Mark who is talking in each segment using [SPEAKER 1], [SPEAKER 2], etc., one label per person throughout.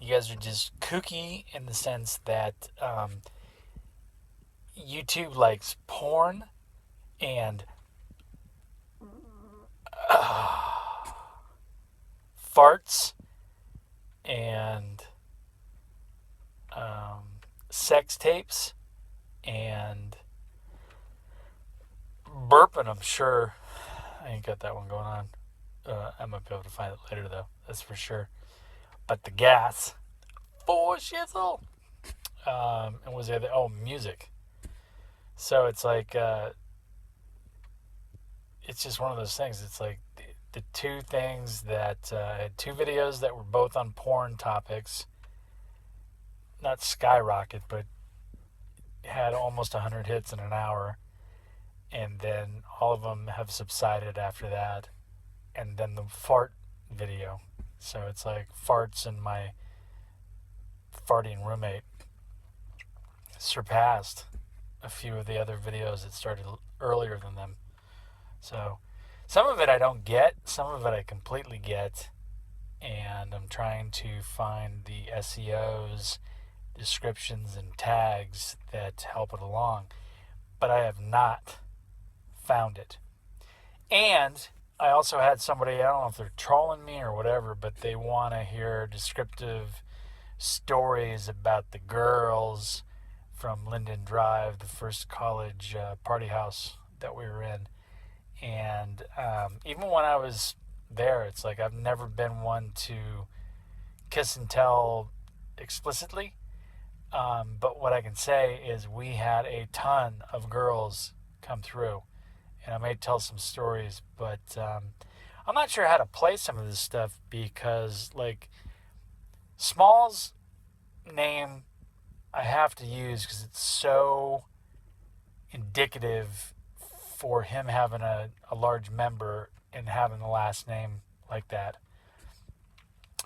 [SPEAKER 1] You guys are just kooky in the sense that YouTube likes porn and farts and sex tapes and burping, I'm sure. I ain't got that one going on. I might be able to find it later, though. That's for sure. But the gas, for shizzle. And was there? Oh, music. So it's like, it's just one of those things. It's like the two things that I had two videos that were both on porn topics. Not skyrocket, but had almost 100 hits in an hour. And then all of them have subsided after that. And then the fart video. So it's like farts and my farting roommate surpassed a few of the other videos that started earlier than them. So some of it I don't get, some of it I completely get, and I'm trying to find the SEOs, descriptions, and tags that help it along. But I have not found it. And I also had somebody, I don't know if they're trolling me or whatever, but they want to hear descriptive stories about the girls from Linden Drive, the first college party house that we were in. And even when I was there, it's like I've never been one to kiss and tell explicitly. But what I can say is we had a ton of girls come through. And I may tell some stories, but I'm not sure how to play some of this stuff because, like, Small's name I have to use because it's so indicative for him having a large member and having the last name like that.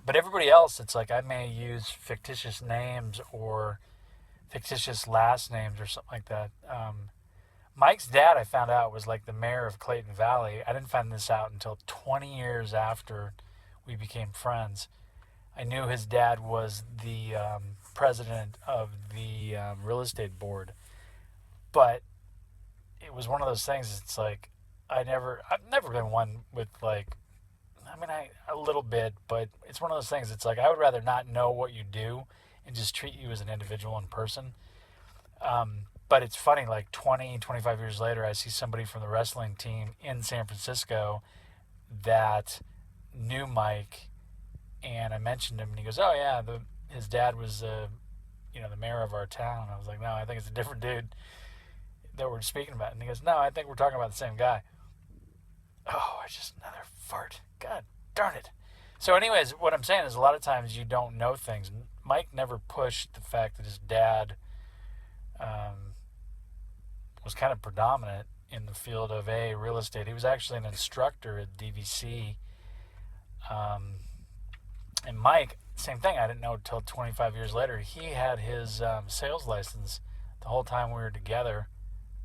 [SPEAKER 1] But everybody else, it's like I may use fictitious names or fictitious last names or something like that. Mike's dad, I found out, was like the mayor of Clayton Valley. I didn't find this out until 20 years after we became friends. I knew his dad was the president of the real estate board. But it was one of those things, it's like, I've never been one with, like, a little bit, but it's one of those things, it's like, I would rather not know what you do and just treat you as an individual in person. But it's funny, like 20, 25 years later, I see somebody from the wrestling team in San Francisco that knew Mike, and I mentioned him, and he goes, oh yeah, his dad was, the mayor of our town. I was like, no, I think it's a different dude that we're speaking about. And he goes, no, I think we're talking about the same guy. Oh, I just, another fart. God darn it. So anyways, what I'm saying is a lot of times you don't know things. Mike never pushed the fact that his dad was kind of predominant in the field of real estate. He was actually an instructor at DVC. And Mike, same thing. I didn't know until 25 years later. He had his sales license the whole time we were together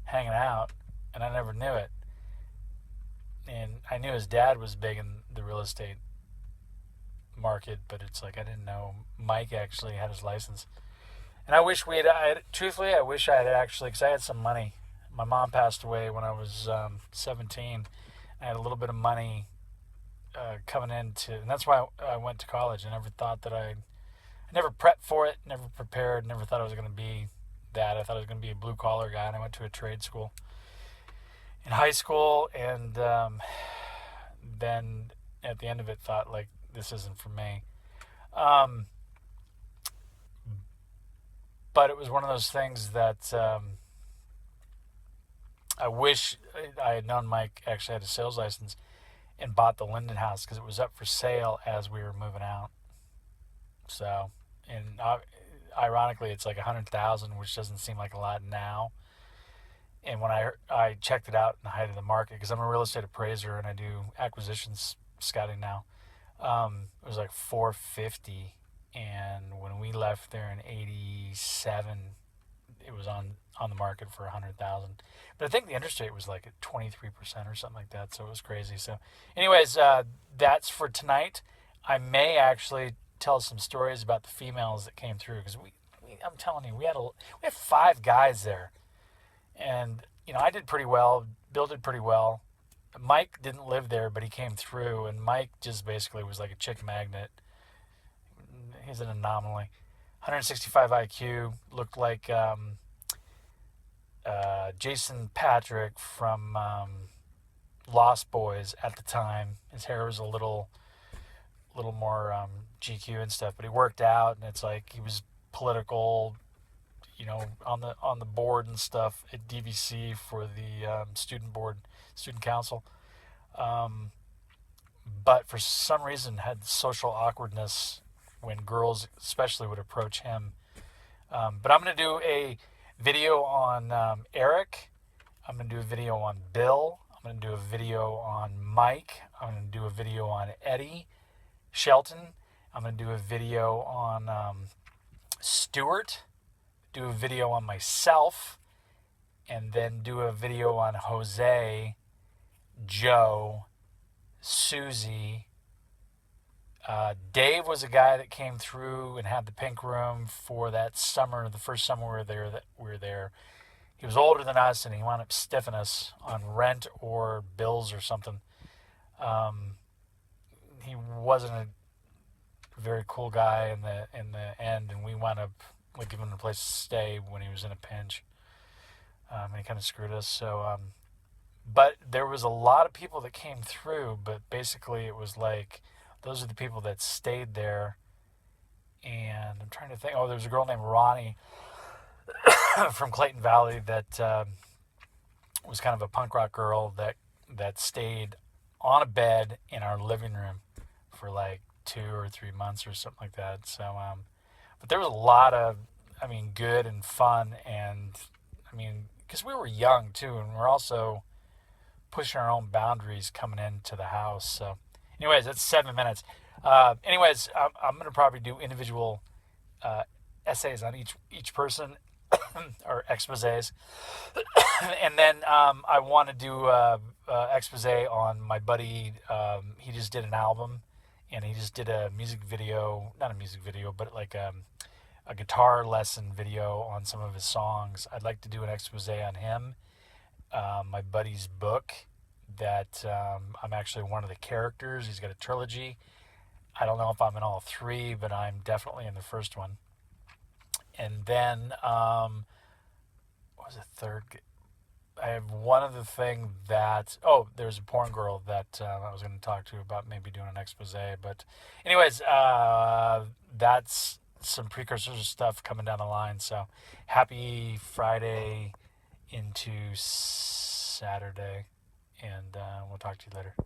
[SPEAKER 1] hanging out, and I never knew it. And I knew his dad was big in the real estate market, but it's like I didn't know Mike actually had his license. And I wish truthfully, I wish I had actually, because I had some money. My mom passed away when I was 17. I had a little bit of money coming into, and that's why I went to college. I never thought that I never prepped for it, never prepared, never thought I was going to be that. I thought I was going to be a blue collar guy, and I went to a trade school in high school, and then at the end of it thought, like, this isn't for me. But it was one of those things that I wish I had known Mike actually had a sales license and bought the Linden house because it was up for sale as we were moving out. So, and ironically, it's like $100,000, which doesn't seem like a lot now. And when I checked it out in the height of the market, because I'm a real estate appraiser and I do acquisitions scouting now, it was like $450, and when we left there in '87, it was on the market for $100,000. But I think the interest rate was like at 23% or something like that, so it was crazy. So, anyways, that's for tonight. I may actually tell some stories about the females that came through, because I'm telling you, we had 5 guys there, and I did pretty well. Bill did pretty well. Mike didn't live there, but he came through, and Mike just basically was like a chick magnet. He's an anomaly. 165 IQ, looked like Jason Patrick from Lost Boys at the time. His hair was a little more GQ and stuff, but he worked out, and it's like he was political, on the board and stuff at DVC for the student council. But for some reason had social awkwardness when girls especially would approach him. But I'm going to do a video on Eric. I'm going to do a video on Bill. I'm going to do a video on Mike. I'm going to do a video on Eddie Shelton. I'm going to do a video on Stuart. Do a video on myself. And then do a video on Jose, Joe, Susie. Dave was a guy that came through and had the pink room for that summer, the first summer we were there. He was older than us, and he wound up stiffing us on rent or bills or something. He wasn't a very cool guy in the end, and we wound up giving him a place to stay when he was in a pinch. And he kind of screwed us. So, but there was a lot of people that came through, but basically it was like those are the people that stayed there. And I'm trying to think. Oh, there was a girl named Ronnie from Clayton Valley that was kind of a punk rock girl that stayed on a bed in our living room for like 2 or 3 months or something like that. So, but there was a lot of, good and fun, and because we were young too, and we're also pushing our own boundaries coming into the house. So, anyways, that's 7 minutes. I'm going to probably do individual essays on each person or exposés, and then I want to do expose on my buddy. He just did an album, and he just did a music video, not a music video, but like a guitar lesson video on some of his songs. I'd like to do an expose on him, my buddy's book that I'm actually one of the characters. He's got a trilogy. I don't know if I'm in all 3, but I'm definitely in the first one. And then, what was the third? I have one other thing that, there's a porn girl that I was going to talk to about maybe doing an expose. But anyways, that's some precursors of stuff coming down the line. So happy Friday into Saturday, and we'll talk to you later.